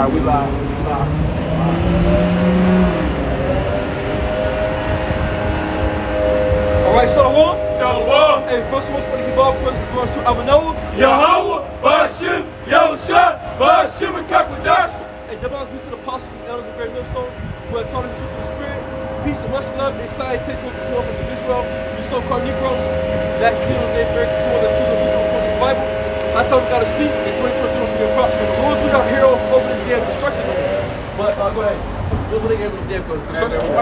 All right, we live. All right, Shalom. Shalom. Hey, first of all, I want to give all praise to God, Abanoah, Yahweh, Bashim, Yahusha, Bashim, and Kakwadash. Hey, divine peace to the apostles and elders of Great Millstone, who have taught us the truth of the Spirit. Peace and much love and salutations with the 12 of Israel, you so-called Negroes, that children they very true of the truth of Israel according to the Bible. I told them we got a seat in 2023 for your crops. So the rules we got here over this damn construction. But go ahead. What would they get with the damn construction? Yeah,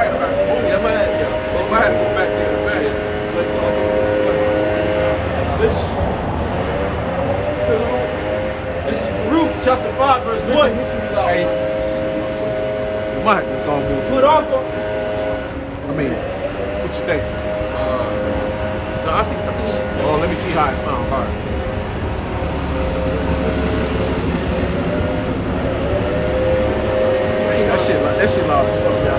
I might have to go back there. This is Ruth chapter 5, verse 1. Hey, you might just go move To it off. I mean, what you think? No, I think we should. Oh, let me see how it sounds. All right. That shit loud as fuck, y'all.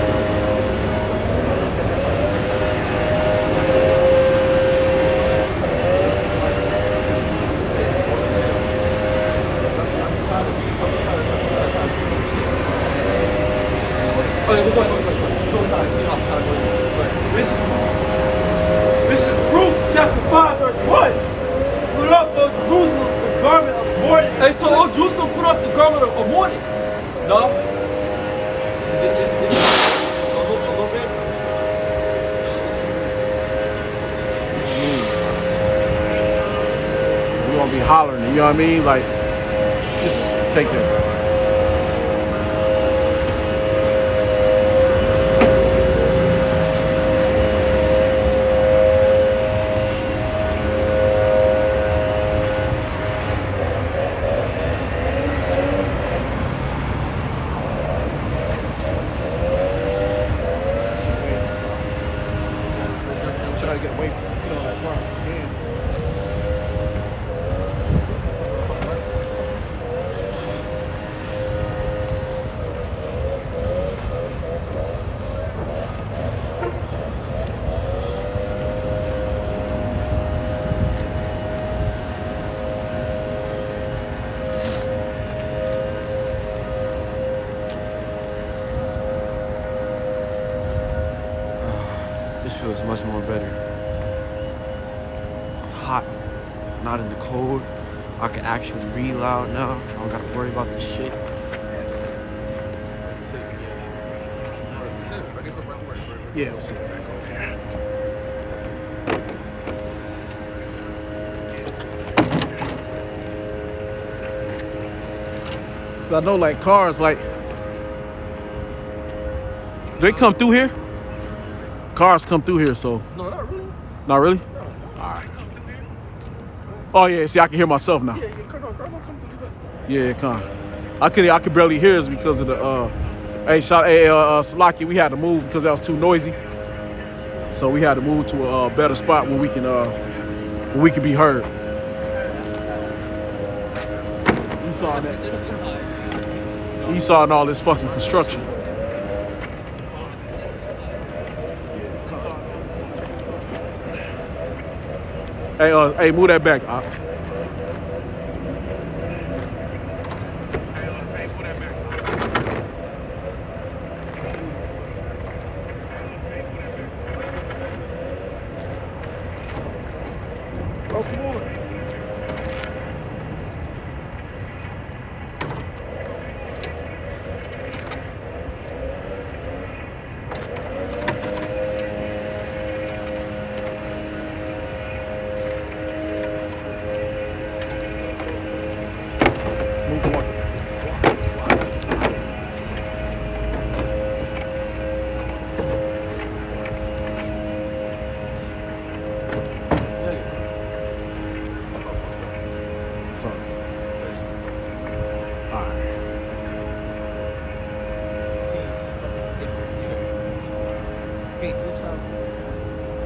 This is Ruth chapter 5, verse 1. Put up, O Jerusalem, the garment of mourning. Hey, so old Jerusalem put off the garment of mourning. No? Is it just a little bit? We're gonna be hollering, you know what I mean? Like, just take that. Try to get away from that part. This feels much more better. Hot, not in the cold. I can actually read loud now. I don't gotta worry about this shit. Yeah, we'll sit back over here. So I know, like, cars, like, they come through here? Cars come through here, so. No, not really. Not really? All right. Oh, yeah, see, I can hear myself now. Yeah, come through. Yeah, come. I could barely hear us because of the, Salaki, we had to move because that was too noisy. So we had to move to a better spot where we can be heard. You saw that. You saw all this fucking construction. Hey, move that back. Oh, come on.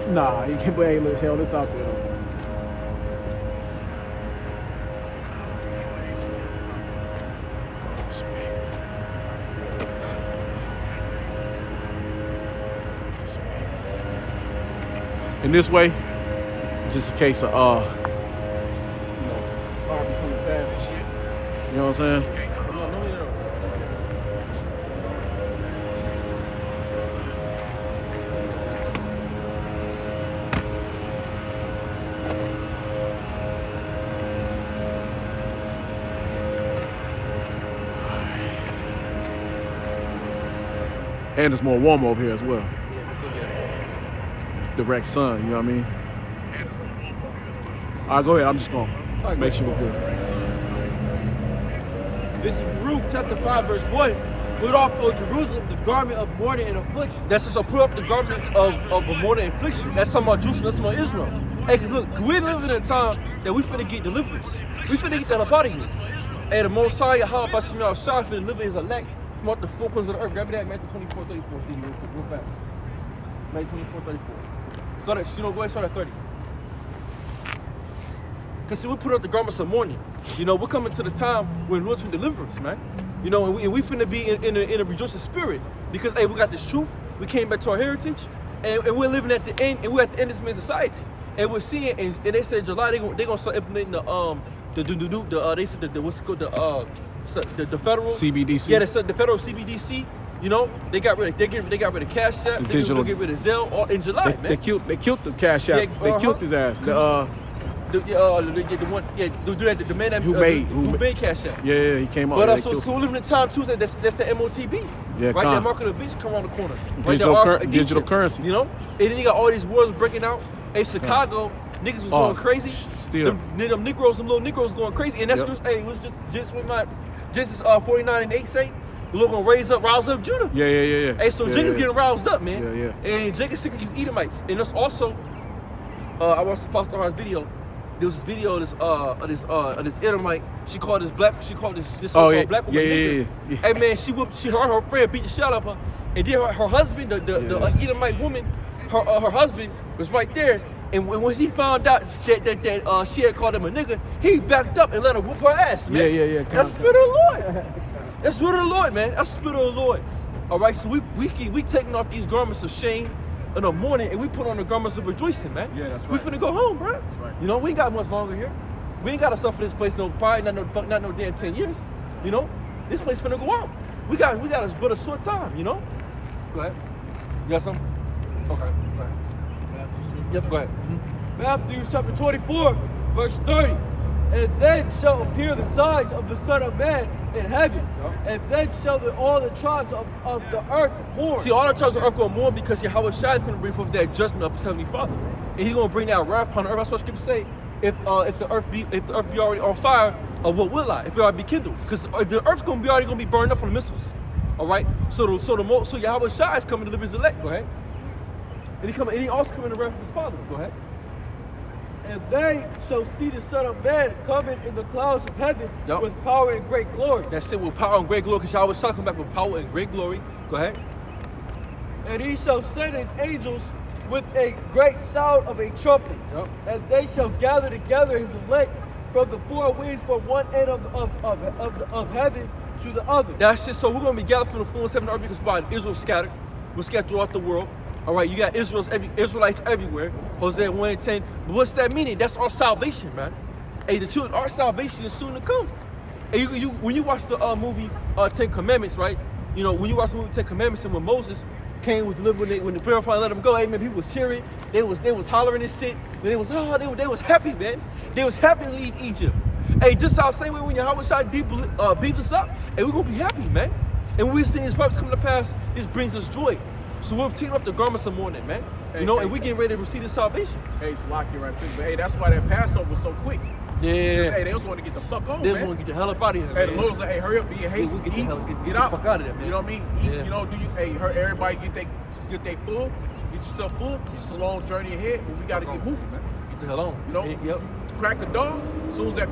Nah, you can't play A-list. Hell, this out there though. In this way, just a case of car becoming fast and shit. You know what I'm saying? And it's more warm over here as well. Yeah, let's look at it. It's direct sun, you know what I mean? All right, go ahead. I'm just going to make sure we're good. This is Baruch chapter 5, verse 1. Put off, O Jerusalem, the garment of mourning and affliction. That's just so put off the garment of a mourning affliction. That's talking about Jerusalem, that's talking about Israel. Hey, cause look, we're living in a time that we finna get deliverance. We finna get that up out of here. Hey, the Most High, how about you know, Shah finna deliver his elect from out the four corners of the earth. Grab me that Matthew 24:34, real fast. Matthew 24:34. So that, you know, go ahead, start at 30. Cause see, we put up the garments of mourning. You know, we're coming to the time when we're from deliverance, man. You know, and we finna be in a rejoicing spirit. Because, hey, we got this truth. We came back to our heritage. And we're living at the end, and we're at the end of this man's society. And we're seeing, and they said July, they gonna start implementing they said what's it called, the federal CBDC. Yeah, they said the federal CBDC. You know, they got rid of Cash App. They digital. get rid of Zelle all in July, man. They killed the Cash App. Yeah, They killed his ass. The man that Who made Cash App. Yeah, he came out. But Yeah, also, so living in time too. That's the MOTB. Yeah, right. That market of the beast come around the corner. Digital currency. You know, and then you got all these wars breaking out. Hey, Chicago, niggas was going crazy. Still, them little Negroes going crazy, and that's hey, it was just what my Genesis 49 and 8 say. The Lord gonna rouse up Judah. Yeah. Hey, so Jacob's getting roused up, man. Yeah. And Jacob's sick of you Edomites, and there's also, I watched the Pastor Hart's video. There was this video of this Edomite. She called this black woman nigger. Yeah. Hey man, she heard her friend beat the shit out of her, and then her husband, the Edomite woman, her husband was right there. And when he found out that she had called him a nigga, he backed up and let her whoop her ass, man. Yeah. That's the Spirit of the Lord. That's the Spirit of the Lord, man. That's the Spirit of the Lord. All right, so we taking off these garments of shame in the morning, and we put on the garments of rejoicing, man. Yeah, that's right. We finna go home, bro. That's right. You know, we ain't got much longer here. We ain't gotta suffer this place not no damn 10 years. You know, this place finna go out. We got but a short time. You know. Go ahead. You got something? Okay. Go ahead. Yep. Go ahead. Matthew chapter 24, verse 30. And then shall appear the signs of the Son of Man in heaven. And then shall all the tribes of the earth mourn. See, all the tribes of the earth gonna mourn because Yahweh Shai is gonna bring forth that judgment of his heavenly Father, and he's gonna bring that wrath upon the earth. That's what Scripture say. If the earth be already on fire, what will I? If it already be kindled, because the earth's already gonna be burned up from the missiles. All right. So Yahweh Shai is coming to deliver his elect. Go ahead. And he also coming to wrath of his Father. Go ahead. And they shall see the Son of Man coming in the clouds of heaven with power and great glory. That's it, with power and great glory, because Yahweh shall come back with power and great glory. Go ahead. And he shall send his angels with a great sound of a trumpet. And they shall gather together his elect from the four winds from one end of heaven to the other. That's it. So we're going to be gathered from the full 7 earth because why? Israel's scattered. We're scattered throughout the world. All right, you got Israelites everywhere. Hosea 1:10. But what's that meaning? That's our salvation, man. Hey, the truth, our salvation is soon to come. And when you watch the movie 10 Commandments, right? You know, when you watch the movie 10 Commandments, and when Moses came with delivery, when the Pharaoh finally let them go, hey man, people was cheering. They was hollering and shit. They was happy, man. They was happy to leave Egypt. Hey, just how same way when Yahweh Shai beat us up, and we're gonna be happy, man. And when we see his purpose come to pass, this brings us joy. So we're taking off the garments of mourning, man. You know, and we getting ready to receive the salvation. Hey, Salaki right quick. But hey, that's why that Passover was so quick. Yeah. Hey, they just want to get the fuck on, they man. want to get the hell up out of here, Hey, man. the Lord was like, hey, hurry up, be in haste, Get out. the fuck out of there, man. You know what I mean? Eat, you know, everybody get they full, get yourself full. It's a long journey ahead, but we got to get moving, man. Get the hell on. You know? Yep. Crack a dog, as soon as that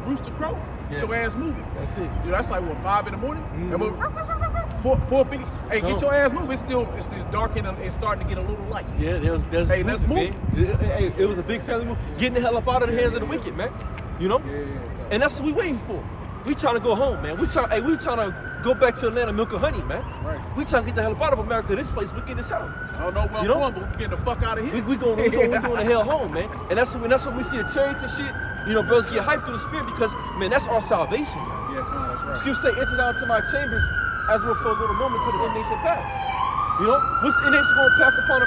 rooster crow, get your ass moving. That's it. Dude, that's like, what, 5 in the morning? Mm-hmm. 4:50. Hey, get your ass moving. It's dark and it's starting to get a little light. Yeah, there's hey, let's move. Hey, it was a big family move. Getting the hell up out of the hands of the wicked, man. You know? Yeah. And that's what we waiting for. We trying to go home, man. We trying to go back to Atlanta, milk and honey, man. Right. We trying to get the hell up out of America. This place wicked as hell. I don't know where I'm going, but we getting the fuck out of here. We going the hell home, man. And that's when we see the chariots and shit. You know, brothers get hyped through the spirit because, man, that's our salvation, man. Yeah, come on, that's right. Scripture say, enter down to my chambers as well for a little moment till the end nation pass. You know, what's the end nation going to pass upon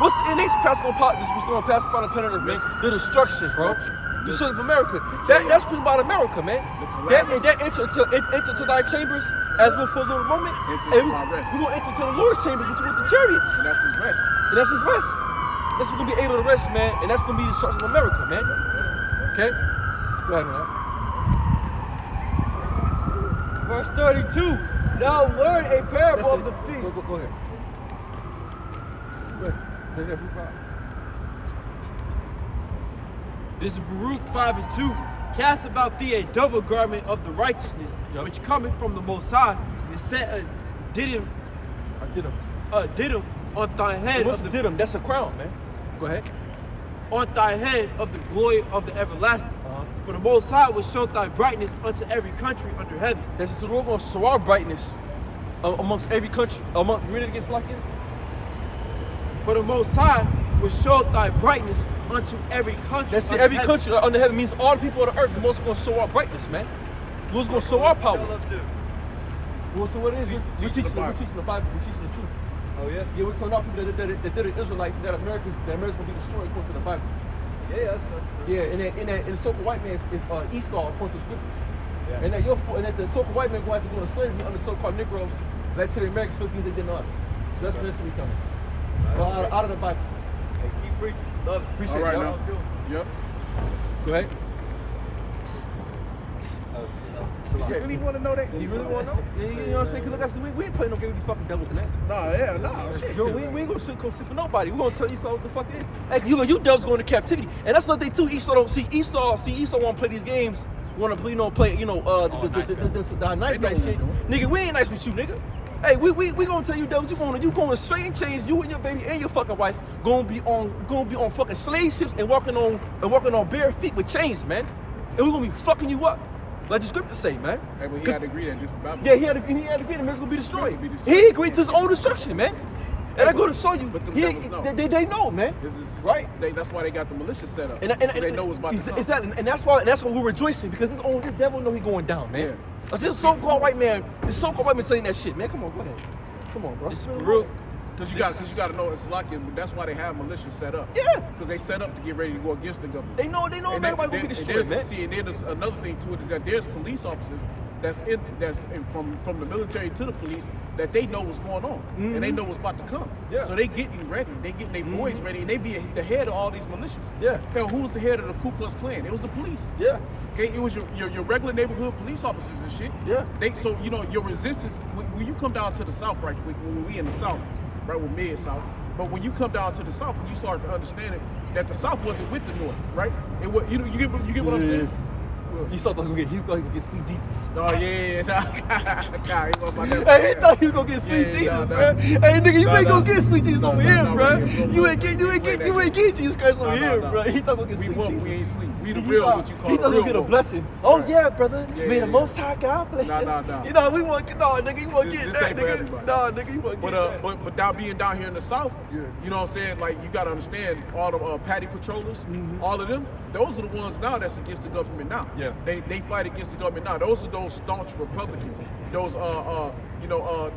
What's the end nation what's going to pass upon the planet Earth, man? The destruction, bro. Destruction of America. That's speaking about America, man. That enter to thy chambers as well for a little moment. Enter my rest. We're gonna enter to the Lord's chambers with the chariots. And that's his rest. And that's his rest. That's what's gonna be able to rest, man. And that's gonna be the destruction of America, man. Okay? Go ahead, man. Verse 32. Now learn a parable of the thief. Go ahead. Go ahead. This is Baruch 5 and 2. Cast about thee a double garment of the righteousness, which cometh from the Most High, and set a diadem on thy head. What's the diadem? That's a crown, man. Go ahead. On thy head of the glory of the everlasting. For the Most High will show thy brightness unto every country under heaven. That's so we're gonna show our brightness amongst every country. Read it against like it. For the Most High will show thy brightness unto every country. That's it. Every country under heaven means all the people of the earth. The Most High gonna show our brightness, man. Who's gonna show our power? Well, so what it is? We're teaching the Bible. We're teaching the truth. Oh yeah? Yeah, we're telling our people that they're the Israelites, that America's gonna be destroyed according to the Bible. Yeah, that's true. Yeah, and the so-called white man is Esau according to scriptures. Yeah. And that the so-called white man going to go into slavery under so-called Negroes back to the Americans for things they did to us. So that's what we telling. Well, out of the Bible. Hey, keep preaching. Love it. Appreciate All right, it. now. Yep. Go ahead. You really want to know that? You really want to know? Yeah, you know what I'm saying? Because look, we ain't playing no game with these fucking devils tonight. Shit. Yo, we ain't gonna sit for nobody. We gonna tell Esau what the fuck it is. Hey, you devils going to captivity, and that's what they too. Esau don't see Esau. Esau want to play these games. Want to play the nice guy shit. Nigga, we ain't nice with you, nigga. Hey, we gonna tell you devils, you going straight in chains. You and your baby and your fucking wife gonna be on fucking slave ships and walking on bare feet with chains, man. And we gonna be fucking you up. Like the scriptures say, man. Hey, but he had to agree that this is about. Yeah, he had to agree that man's gonna be destroyed. He agreed to his own destruction, man. And I go to show you, but the they know, man. Right? That's why they got the militia set up. And they know what's about to come. Exactly, and that's why we're rejoicing, because this devil know he going down, man. Yeah. This so-called white man saying that shit, man. Come on, go ahead. Come on, bro. This is real. Because you got to know it's like it. That's why they have militia set up. Yeah. Because they set up to get ready to go against the government. They know everybody gonna be destroyed, man. See, and then there's another thing to it is that there's police officers from the military to the police that they know what's going on and they know what's about to come. Yeah. So they getting ready. They getting their boys ready, and they be the head of all these militias. Yeah. Hell, who was the head of the Ku Klux Klan? It was the police. Yeah. Okay, it was your regular neighborhood police officers and shit. Yeah. So you know your resistance when you come down to the South right quick. When we in the South, right, we're mid-South. But when you come down to the South and you start to understand it, that the South wasn't with the North, right? It was, you get what I'm saying? He thought he's going to get sweet Jesus. Oh yeah, nah, he wasn't about that. Hey, he thought he was gonna get sweet Jesus, bro. Hey, nigga, you ain't gonna get sweet Jesus over here, bro. You ain't get Jesus Christ over here, bro. He thought gonna get sweet Jesus. We ain't sleep. We the real, what you call he the thought real. He thought he'll get a blessing. Oh right. yeah, brother. Yeah, May yeah, the Most High God bless you. Nah. You know we want to get nigga. You want to get This that, ain't for nigga. everybody. Nah, nigga, you want to get that. But down being down here in the South, Yeah. you know what I'm saying? Like you gotta understand all the paddy patrollers, all of them. Those are the ones now that's against the government now. Yeah. They fight against the government now. Those are those staunch Republicans. Those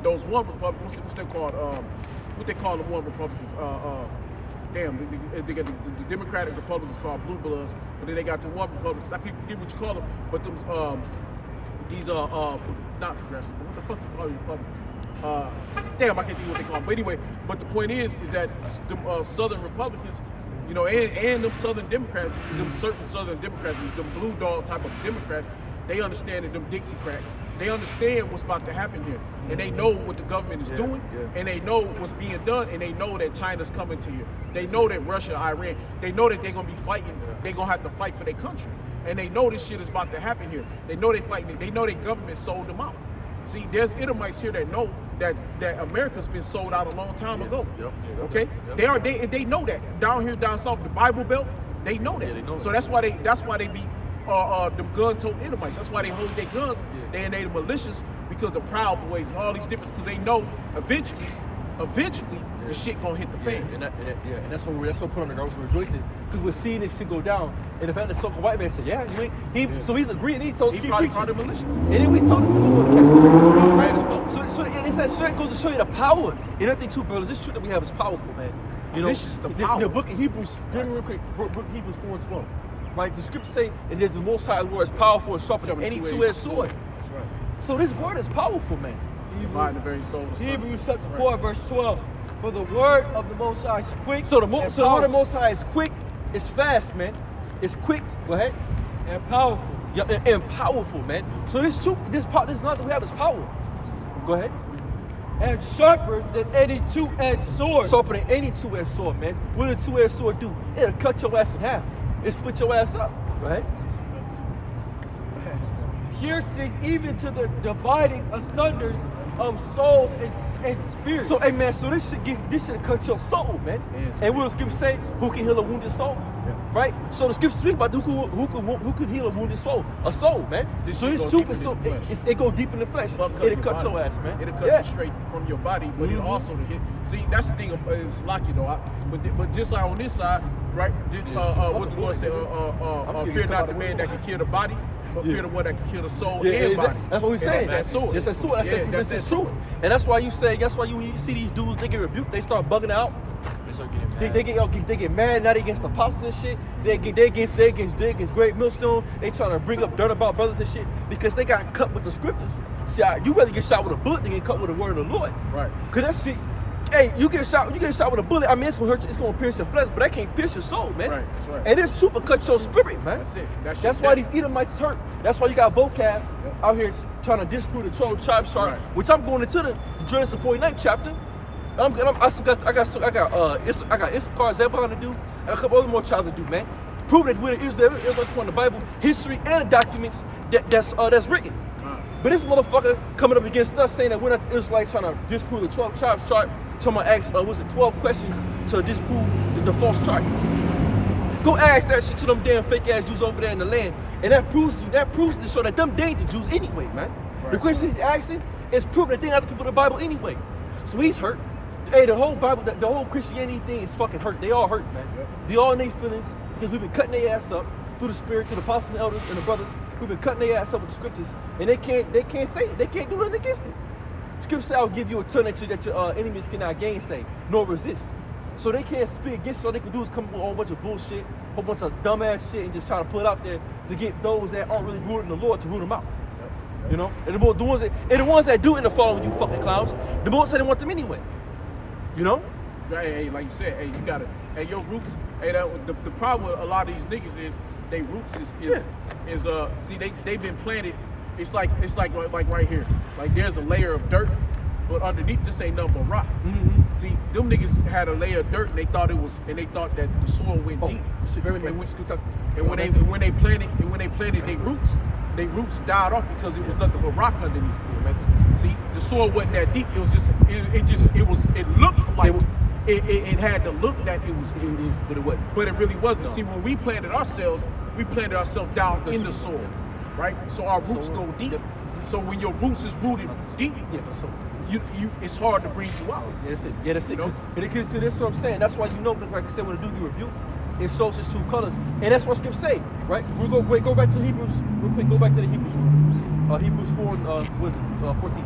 those one Republicans. What's they called? What they call them one Republicans? They got the Democratic Republicans called blue bloods, but then they got the one Republicans. I forget what you call them, but them these are not progressive. But what the fuck you call these Republicans? Damn, I can't think what they call them. But anyway, but the point is that them Southern Republicans, you know, and them Southern Democrats, them certain Southern Democrats, them blue dog type of Democrats, they understand that them Dixiecrats, they understand what's about to happen here, and they know what the government is doing, and they know what's being done, and they know that China's coming to here. They know that Russia, Iran, they know that they're gonna be fighting. They're gonna have to fight for their country, and they know this shit is about to happen here. They know they fighting. They know their government sold them out. See, there's Edomites here that know that America's been sold out a long time ago. Okay, they know that down here down south, the Bible Belt, they know that. They know so that's why they be them gun-toting Edomites. That's why they hold their guns. They the militias because the Proud Boys and all these different, because they know eventually the shit gonna hit the fan. And that's what put on the guards rejoicing, because we're seeing this shit go down. And the fact that so-called white man said, so he's agreeing. He told us he probably called it militia. And then we told us we go to captivity. He was mad as fuck. So it goes to show you the power. And I think too, brothers, this truth that we have is powerful, man. You know, this is the power. The book of Hebrews, real quick, book of Hebrews 4:12. right? The scriptures say, and the Most High word is powerful and sharper than any two-edged sword. That's right. So this word is powerful, man. Mind the very soul of Hebrews chapter 4, verse 12. For the word of the Most High is quick. So the word of the Most High is quick, it's fast, man. It's quick. Go ahead. And powerful. Yeah, and powerful, man. So this truth, this knowledge we have is power. Go ahead. And sharper than any two-edged sword. Sharper than any two-edged sword, man. What does a two-edged sword do? It'll cut your ass in half. It'll split your ass up. Go ahead. Piercing even to the dividing asunders of souls and spirits. So, hey, man, so this should cut your soul, man. And what the scripture say? Who can heal a wounded soul? Yeah. Right? So the scripture speak about who can heal a wounded soul? A soul, man. This so shit this go truth deep is so in the flesh. it go deep in the flesh. It'll cut your ass, man. It'll cut you straight from your body, but it'll also hit. See, that's the thing. It's lucky though. But just like on this side, right? What the Lord said, fear not the man that can kill the body, but fear the one that can kill the soul and body. That's what we saying. That's that sword. That's that sword. That's that truth. And that's why you when you see these dudes, they get rebuked, they start bugging out. They start getting mad. They get mad, not against the apostles and shit. They against Great Millstone. They trying to bring up dirt about brothers and shit because they got cut with the scriptures. See, you rather get shot with a bullet than get cut with the word of the Lord. Right. Cause that shit, hey, you get shot with a bullet. I mean, it's gonna hurt you, it's gonna pierce your flesh, but that can't pierce your soul, man. Right. That's right. And this truth will cut your spirit, man. That's it. That's why these Edomites hurt. That's why you got vocab out here trying to disprove the 12 tribes chart, which I'm going into the Genesis 49th chapter. I got Issachar, Zebulon to do, and a couple other more tribes to do, man. Proving that we're the Israelites from the Bible, history, and the documents that's written. But this motherfucker coming up against us saying that we're not the Israelites trying to disprove the 12 tribes chart. Talking about ask, 12 questions to disprove the false chart. Go ask that shit to them damn fake ass Jews over there in the land, and that proves to show that them they ain't the Jews anyway, man. Right. The questions he's asking is proving that they're not the people of the Bible anyway. So he's hurt. Hey, the whole Bible, the whole Christianity thing is fucking hurt. They all hurt, man. Yep. They all in their feelings because we've been cutting their ass up through the Spirit, through the apostles and elders and the brothers. We've been cutting their ass up with the scriptures, and they can't say it. They can't do nothing against it. Scripture says, "I'll give you a tongue that your enemies cannot gainsay nor resist." So they can't speak against it. All they can do is come up with a whole bunch of bullshit, a whole bunch of dumbass shit, and just try to put it out there to get those that aren't really rooted in the Lord to root them out. You know, and the ones that do end up following you fucking clowns, the ones that they want them anyway. You know? Hey, like you said, hey, you gotta, hey, your roots. Hey, the problem with a lot of these niggas is they roots is see they've been planted. It's like right here. Like there's a layer of dirt, but underneath this ain't nothing but rock. Mm-hmm. See, them niggas had a layer of dirt and they thought that the soil went deep. And when they planted their roots died off because it was nothing but rock underneath. See, the soil wasn't that deep. It was just it looked like it had the look that it was deep, but it wasn't. But it really wasn't. See, when we planted ourselves down in the soil, right? So our roots go deep. So when your roots is rooted deep, it's hard to bring you out. Yeah, that's it. Because that's what I'm saying. That's why like I said, when a dude get rebuked, it shows his true colors, and that's what Scripture say, right? We'll go back to Hebrews real quick. Go back to the Hebrews. Hebrews 4 and 14.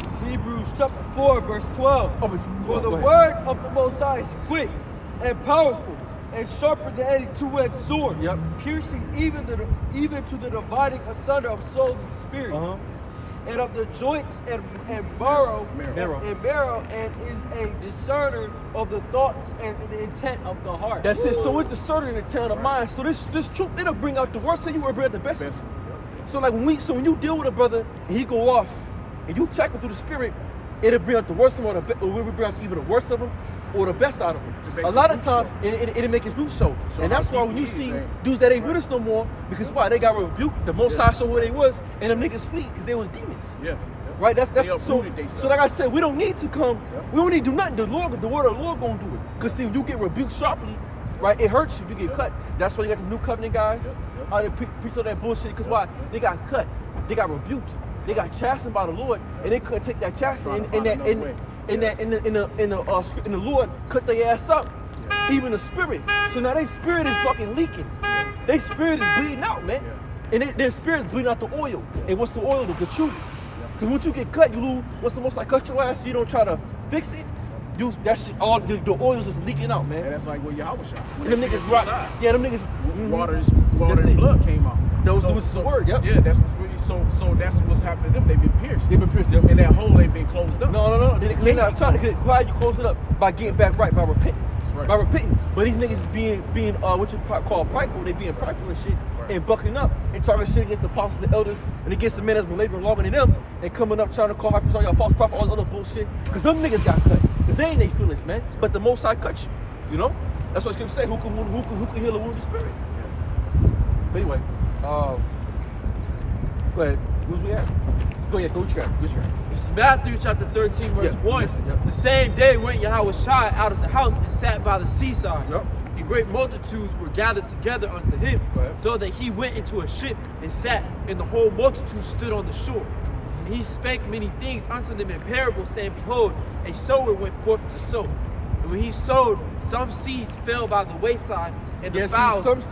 It's Hebrews chapter 4, verse 12. For the word of the Most High is quick and powerful and sharper than any two-edged sword, piercing even to the dividing asunder of souls and spirits, and of the joints and marrow, and is a discerner of the thoughts and the intent of the heart. That's it. So it's discerning the intent of the mind. So this truth, it'll bring out the worst of you or bring out the best of you. So like when you deal with a brother and he go off and you check him through the Spirit, it'll bring out the worst of him or will bring out either the worst of him or the best out of him. A lot of times it'll make his root show. And that's why when you see dudes that ain't with us no more, because why? They got rebuked, the Most High showed who they was, and them niggas flee because they was demons. Right? That's so like I said, we don't need to come, we don't need to do nothing. The word of the Lord gonna do it. Because see, when you get rebuked sharply, right, it hurts you, you get cut. That's why you got the new covenant guys. They preach all that bullshit, because why? They got cut, they got rebuked, they got chastened by the Lord, and they couldn't take that chastening and the Lord cut their ass up, even the spirit. So now their spirit is fucking leaking. Their spirit is bleeding out, man. And their spirit is bleeding out the oil. And what's the oil? The truth. Because once you get cut, you lose. What's the most like cut your ass so you don't try to fix it? dude, that shit, all the oils is leaking out, man. And that's like what Yahweh shot. And them niggas rock. Yeah, them niggas. Water and blood came out. Those was the word, yep. Yeah, that's really so that's what's happening to them. They've been pierced. They've been pierced, yep. And that hole ain't been closed up. No. They're not trying to. Why you close it up? By getting back right, by repenting. That's right. By repenting. But these niggas is being what you call prideful. They being prideful and shit, right. And bucking up and talking shit against the apostles and the elders and against the men that's been laboring longer than them and coming up trying to call hyper y'all false prophet, all this other bullshit. Cause some niggas got cut. Cause they ain't they feelings, man. But the Most High cut you. You know? That's what Scripture say. Who can heal a wounded spirit? Yeah. But anyway, go ahead. Who's we at? Go ahead. Go what you got. This is Matthew chapter 13, verse 1. Yep. The same day went Yahweh out of the house and sat by the seaside. Yep. And great multitudes were gathered together unto him, so that he went into a ship and sat, and the whole multitude stood on the shore. And he spake many things unto them in parables, saying, Behold, a sower went forth to sow. And when he sowed, some seeds fell by the wayside, and the fowls. Some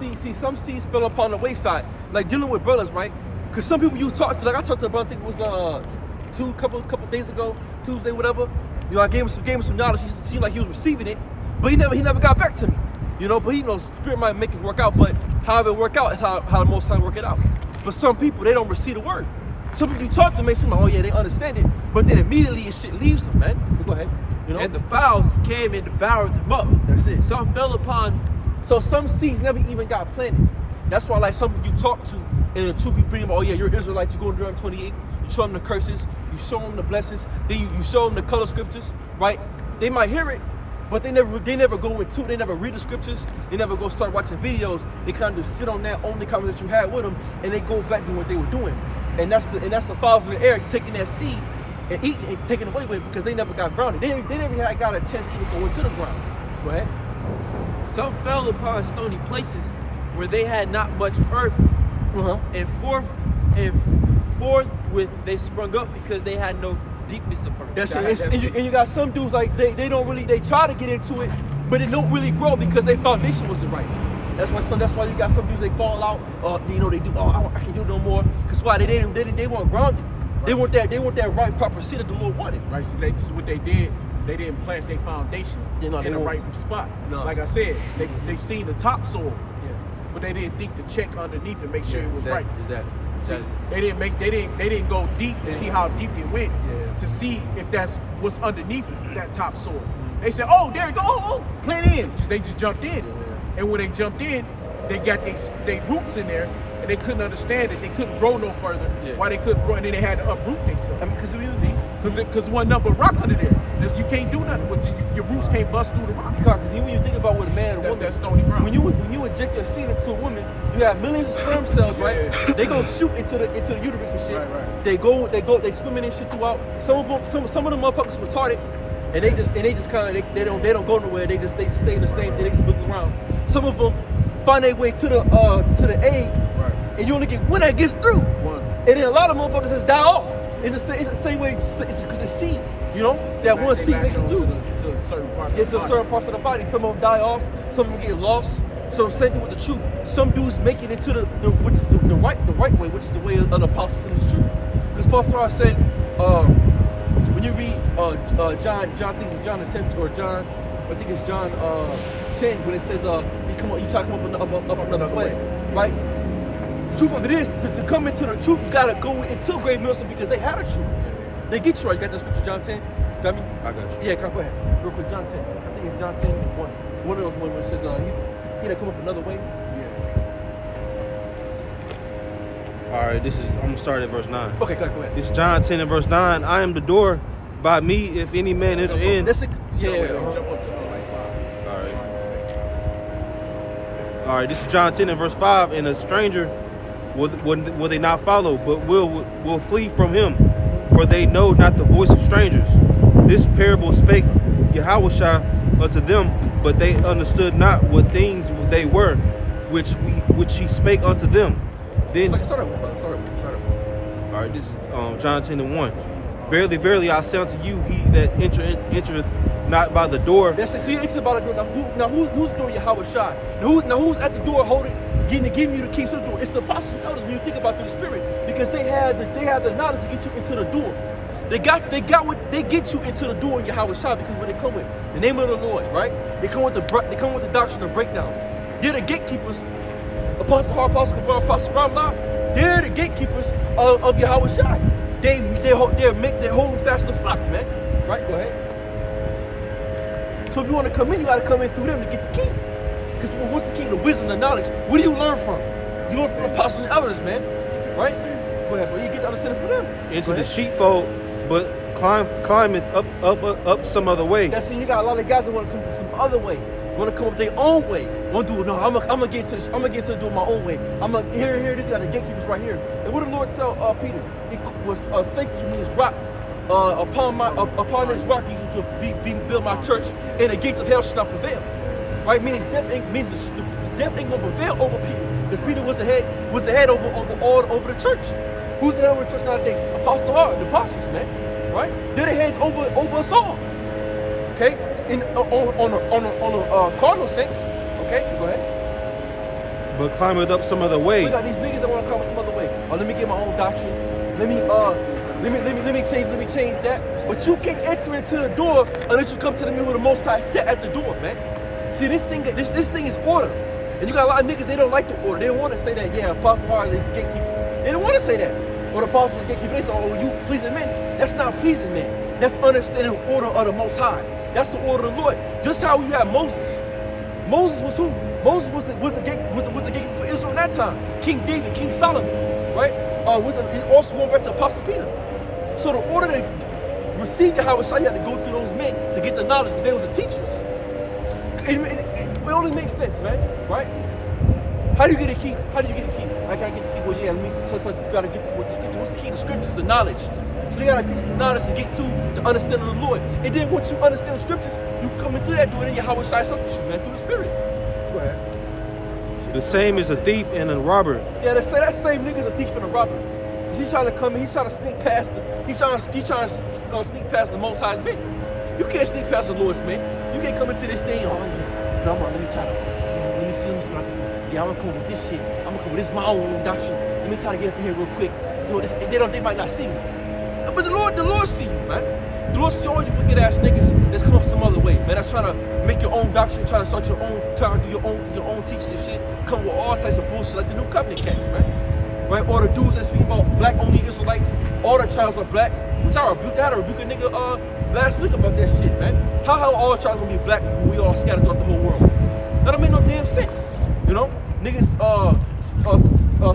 seeds fell upon the wayside. Like dealing with brothers, right? Because some people you talk to, like I talked to a brother, I think it was couple days ago, Tuesday, whatever. You know, I gave him some knowledge. He seemed like he was receiving it, but he never got back to me. You know, but he knows Spirit might make it work out, but however it work out is how the Most High work it out. But some people, they don't receive the word. Some people you talk to may seem like, oh yeah, they understand it, but then immediately shit leaves them, man. Go ahead. You know? And the fowls came and devoured them up. That's it. Some fell upon. So some seeds never even got planted. That's why, like, some people you talk to, and the truth you bring them, oh yeah, you're Israelite, you go in Deuteronomy 28, you show them the curses, you show them the blessings, then you show them the color scriptures, right? They might hear it, but they never go into it, they never read the scriptures, they never go start watching videos, they kind of just sit on that only conversation you had with them, and they go back to what they were doing. And that's the fowls in the air taking that seed and eating it and taking it away with it because they never got grounded. They never had got a chance to even go into the ground. Go ahead. Some fell upon stony places where they had not much earth, and forthwith they sprung up because they had no deepness of earth. That's it. And you got some dudes like they don't really, they try to get into it, but it don't really grow because their foundation wasn't right. That's why you got some dudes, they fall out, you know, they do, I can't do no more. Cause why? They weren't grounded. Right. They want that right proper seed that the Lord wanted. Right. So what they did, they didn't plant their foundation in the right spot. No. Like I said, they seen the topsoil, but they didn't think to check underneath and make sure it was right. Exactly. See, they didn't go deep and see how deep it went to see if that's what's underneath that topsoil. They said, oh, there you go, oh, plant in. They just jumped in. And when they jumped in, they got their roots in there, and they couldn't understand it. They couldn't grow no further. Why they couldn't grow, and then they had to uproot themselves. I mean, because one number rock under there. You can't do nothing with your roots can't bust through the rock. Because when you think about what a man and that's woman, that stony ground. When you inject your seed into a woman, you have millions of sperm cells, right? They go shoot into the uterus and shit. Right. They swimming and shit throughout. Some of them motherfuckers retarded, and they just kind of they don't go nowhere. They just stay in the same thing. They just look around. Some of them find their way to the egg, and you only get one that gets through. And then a lot of motherfuckers just die off. It's the same way. It's because it's seed. You know, that one seed makes it through. To certain parts of the body. Some of them die off. Some of them get lost. So same thing with the truth. Some dudes make it into the right way, which is the way of the apostles and the truth. Because Pastor said, when you read John, I think it's John the 10th or John, I think it's John 10, when it says you try to come up another way, right? The truth of it is to come into the truth, you gotta go into Great Millstone because they had a truth. They get you right. You got that scripture, John 10? Got me? I got you. Yeah, go ahead. Real quick, John 10. I think it's John 10, 1. One of those ones where it says, he that come up another way. All right, I'm gonna start at verse 9. Okay, go ahead. This is John 10 and verse 9. I am the door. By me, if any man enter in. Jump up to like 5. All right, this is John 10 and verse 5. And a stranger will they not follow, but will flee from him, for they know not the voice of strangers. This parable spake Yahushua unto them, but they understood not what things they were, which he spake unto them. Then, start up. All right, this is John 10 and 1. Verily, verily, I say unto you, he that entereth not by the door. That's it. So you enter by the door. Now who's the door? Yahushua. Now who's at the door holding, giving you the keys to the door? It's the apostles and elders when you think about through the Spirit, because they had the knowledge to get you into the door. They get you into the door in Yahweh Shah because what they come with, the name of the Lord, right? They come with the doctrine of breakdowns. They're the gatekeepers. Apostle Har, Apostle Gabar, Apostle Ramlah, they're the gatekeepers of Yahweh Shai. They're holding fast the flock, man. Right? Go ahead. So if you want to come in, you got to come in through them to get the key. Because what's the key? The wisdom, the knowledge. What do you learn from? You learn from the apostles and elders, man. Right? Go ahead, but you get the understanding from them. Into the sheepfold, but climbeth up some other way. That's it. You got a lot of guys that want to come some other way. Want to come up their own way. Want to do it? No, I'm gonna get to the door my own way. Here. You got the gatekeepers right here. And what did the Lord tell Peter? It was sacred means rock. Upon this rock you to build my church, and the gates of hell should not prevail. Right? Meaning death ain't gonna prevail over Peter, because Peter was the head over the church. Who's the head over the church nowadays? Apostle Har, the apostles, man. Right? They're the heads over us all. Okay? On a cardinal sense. Okay, go ahead. But climbeth up some other way. We got these niggas that want to come some other way. Let me get my own doctrine. Let me change that. But you can't enter into the door unless you come to the middle of the Most High set at the door, man. See, this thing is order. And you got a lot of niggas, they don't like the order. They don't want to say that, yeah, Apostle Har is the gatekeeper. They don't want to say that. Or the apostle is the gatekeeper. They say, oh, you pleasing men. That's not pleasing men. That's understanding the order of the Most High. That's the order of the Lord. Just how you have Moses. Moses was who? Moses was the gatekeeper for Israel at that time. King David, King Solomon, right? He also went back to Apostle Peter. So the order to receive the Yahweh Shai, you had to go through those men to get the knowledge, because they was the teachers. It only makes sense, man, right? How do you get a key? I can't get the key. Well, yeah, so you gotta get what's the key? The scriptures, the knowledge. So you gotta teach the knowledge to get to the understanding of the Lord. And then once you understand the scriptures, you coming through that door, and then Yahweh Shai substitute, man, through the Spirit. Go ahead. The same is a thief and a robber. Yeah, that same nigga's a thief and a robber. Cause he's trying to come in, he's trying to sneak past sneak past the Most High's men. You can't sneak past the Lord's men. You can't come into this thing, oh yeah, no, let me try to, let me see, yeah, I'm gonna come with this shit. I'm gonna come with this my own doctrine. Let me try to get up in here real quick. You know, they might not see me. But the Lord see you, man. The Lord see all you wicked ass niggas that's come up some other way, man. That's trying to make your own doctrine, trying to start your own, trying to do your own teaching and shit. Come with all types of bullshit like the New Covenant cats, man. Right? Or the dudes that speak about black only Israelites. All the tribes are black. Which I rebuked. I had to rebuke a nigga last week about that shit, man. How all tribes gonna be black when we all scattered throughout the whole world? That don't make no damn sense. You know? Niggas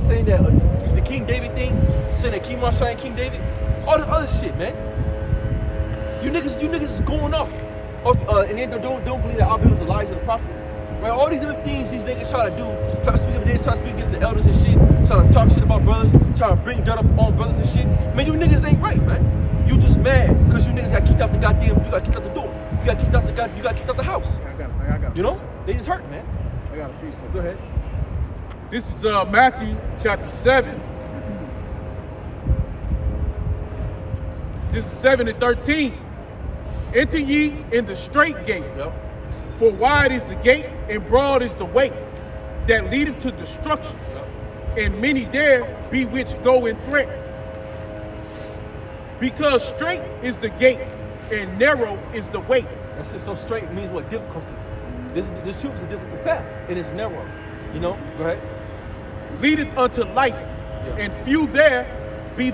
saying that the King David thing, saying that King Marsha and King David, all the other shit, man. You niggas is going off. And they don't believe that Abel was Elijah the prophet. Right? All these different things these niggas try to do, try to speak against the elders and shit, try to talk shit about brothers, try to bring dirt up on brothers and shit. Man, you niggas ain't right, man. You just mad because you niggas got kicked out the goddamn, you got kicked out the door. You got kicked out the house. I got you know? They just hurt, man. I got a piece of it. Go ahead. This is Matthew chapter 7. This is 7 and 13. Enter ye in the straight gate. Yep. For wide is the gate and broad is the way that leadeth to destruction. Yep. And many there be which go in threat. Because straight is the gate and narrow is the way. That's just so straight means what? Difficulty. This truth is a difficult path, and it's narrow. You know? Go ahead. Leadeth unto life, yeah. And few there be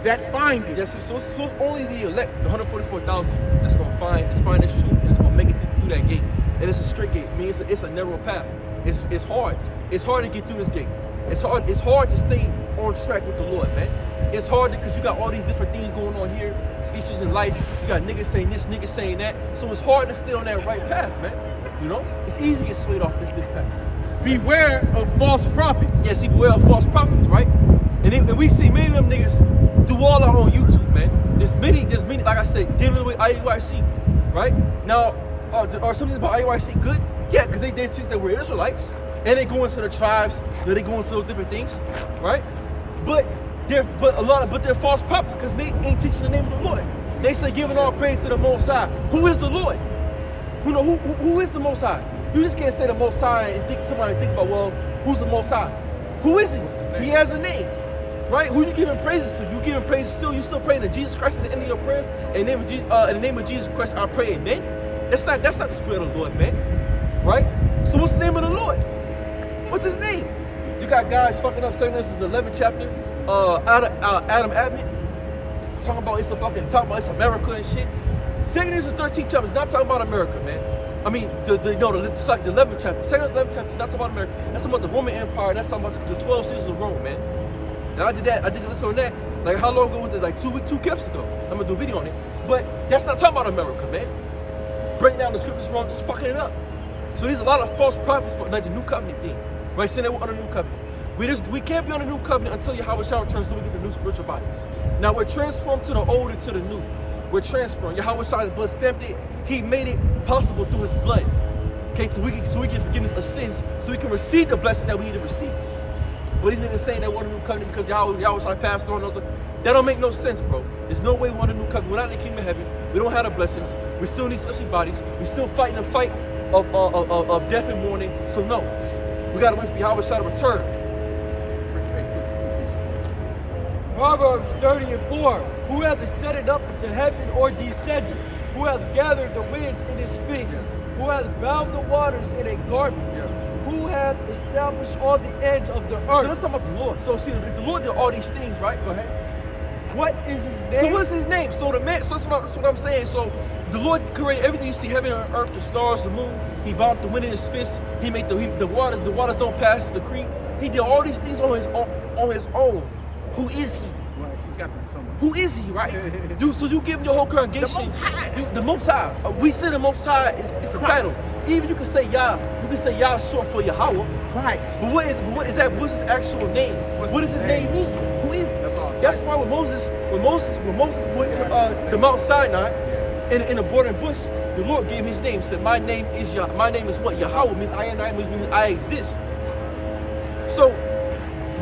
that find it. Yes, so it's only the elect, the 144,000, that's gonna find this truth, and it's gonna make it through that gate. And it's a straight gate. I mean, it's a narrow path. It's hard. It's hard to get through this gate. It's hard to stay on track with the Lord, man. It's hard because you got all these different things going on here, issues in life. You got niggas saying this, niggas saying that. So it's hard to stay on that right path, man. You know? It's easy to get swayed off this path. Beware of false prophets. Yeah, see, beware of false prophets, right? And we see many of them niggas do all out on YouTube, man. There's many, like I said, dealing with IUIC, right? Now, are some things about IUIC good? Yeah, because they teach that we're Israelites, and they go into the tribes, they go into those different things, right? But they're false prophets because they ain't teaching the name of the Lord. They say giving all praise to the Most High. Who is the Lord? Who is the Most High? You just can't say the Most High and think about, well, who's the Most High? Who is he? He has a name. Right? Who you giving praises to? You giving praises still? You still praying to Jesus Christ at the end of your prayers? In the name of Jesus Christ, I pray, amen. That's not the spirit of the Lord, man. Right? So what's the name of the Lord? What's his name? You got guys fucking up saying this is the 11th chapter. Adam Admit talking about it's America and shit. Second is the 13th chapter. It's not talking about America, man. I mean, the 11th chapter. Second and 11th chapter is not talking about America. That's talking about the Roman Empire. And that's talking about the 12 cities of Rome, man. And I did this on that. Like how long ago was it? Like 2 camps ago. I'm gonna do a video on it. But that's not talking about America, man. Breaking down the scriptures wrong, just fucking it up. So there's a lot of false prophets for like the new covenant thing. Right? Saying that we're on the new covenant. We can't be on the new covenant until Yahweh Shah returns so we get the new spiritual bodies. Now we're transformed to the old and to the new. We're transferring. Yahweh Shah's blood stamped it. He made it possible through his blood. Okay, so we get forgiveness of sins, so we can receive the blessing that we need to receive. But these niggas saying they want a new covenant because Yahweh Shah passed on. That don't make no sense, bro. There's no way we want a new covenant. We're not in the kingdom of heaven. We don't have the blessings. We still need fleshly bodies. We still fighting the fight of death and mourning. So no, we gotta wait for Yahweh Shah to return. Proverbs 30:4. Who hath ascended up into heaven or descended? Who hath gathered the winds in his fists? Who hath bound the waters in a garment? Who hath established all the ends of the earth? So let's talk about the Lord. So see, if the Lord did all these things, right? Go ahead. What is his name? So what's his name? So that's what I'm saying. So the Lord created everything you see, heaven and earth, the stars, the moon. He bound the wind in his fist. He made the waters don't pass the creek. He did all these things on his own. Who is he? Well, he's got to be someone. Who is he, right? So you give your whole congregation the Most High. The Most High. We say the Most High is a title. Even you can say Yah. You can say Yah short for Yahweh. Christ. But what is that? What's his actual name? What does his name mean? Who is he? That's why when Moses went to the Mount Sinai in a burning bush, the Lord gave his name. Said, "My name is what? Yahweh means I am. Means I exist." So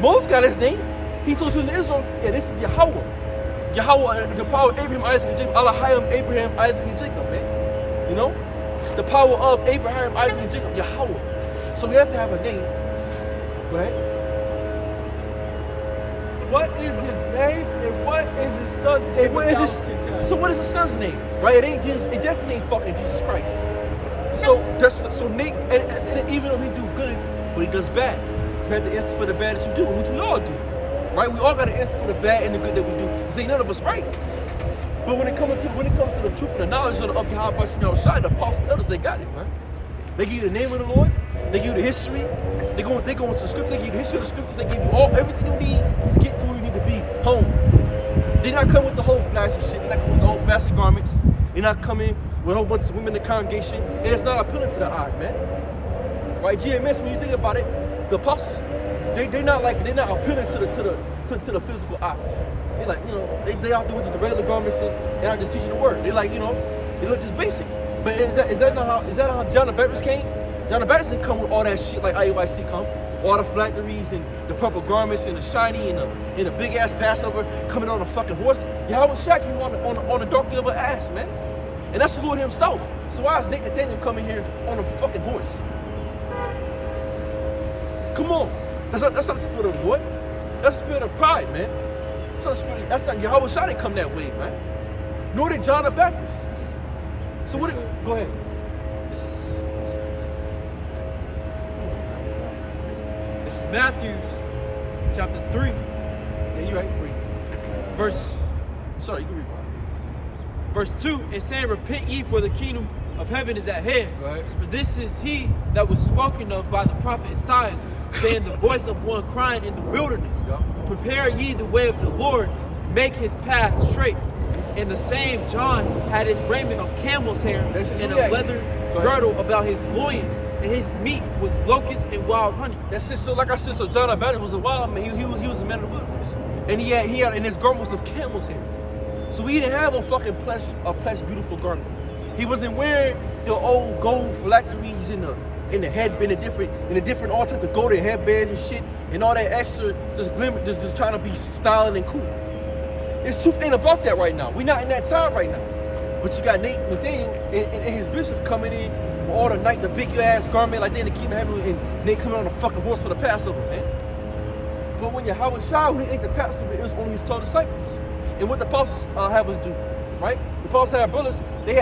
Moses got his name. He told children of Israel, yeah, this is Yahweh. Yahweh, the power of Abraham, Isaac, and Jacob. Allahayim, Abraham, Isaac, and Jacob, man. You know? The power of Abraham, Isaac, and Jacob, Yahweh. So he has to have a name. Go ahead. What is his name and what is his son's name? So what is his son's name? Right? It ain't Jesus. It definitely ain't fucking Jesus Christ. So Nick, and even though he do good, but he does bad. You have to answer for the bad that you do, which we all do. Right? We all got to answer for the bad and the good that we do. Because ain't none of us right. But when it comes to the truth and the knowledge of Yahweh Shah, the apostles and elders, they got it, man. They give you the name of the Lord. They give you the history. They go into the scriptures. They give you the history of the scriptures. They give you everything you need to get to where you need to be, home. They're not coming with the whole flashy shit. They're not coming with the whole flashy garments. They're not coming with a whole bunch of women in the congregation. And it's not appealing to the eye, man. Right? GMS, when you think about it, the apostles, they're not appealing to the physical eye. They like, you know, they out there with just the regular garments and they're not just teaching the word. They like, you know, they look just basic. But is that not how John the Baptist came? John the Baptist didn't come with all that shit like IUIC come. All the phylacteries and the purple garments and the shiny and the big ass Passover coming on a fucking horse. Yahweh Shah came on the donkey of an ass, man. And that's the Lord himself. So why is Nick Nathaniel coming here on a fucking horse? Come on. That's not the spirit of the Lord. That's the spirit of pride, man. That's not Yahweh Shah didn't come that way, man. Nor did John the Baptist. So what? Go ahead. This is Matthew chapter 3. Yeah, you're right. You can read. Verse 2, and saying, repent ye, for the kingdom of heaven is at hand. Right. For this is he that was spoken of by the prophet Isaiah, saying, the voice of one crying in the wilderness, prepare ye the way of the Lord, make his path straight. And the same John had his raiment of camel's hair and a leather girdle about his loins, and his meat was locusts and wild honey. That's it. So like I said, so John the Baptist was a wild man. He was a man of the wilderness, and he had in his garment was of camel's hair. So he didn't have a fucking plush beautiful garment. He wasn't wearing the old gold phylacteries in the headband, in the different all types of golden headbands and shit, and all that extra just trying to be styling and cool. This truth ain't about that right now. We're not in that time right now. But you got Nathaniel and his bishop coming in with all the big ass garment like they in the kingdom of heaven, and they coming on a fucking horse for the Passover, man. But when Yahweh Shai, when he entered captivity, it was only his 12 disciples. And what the apostles have us do, right? The apostles had brothers, they had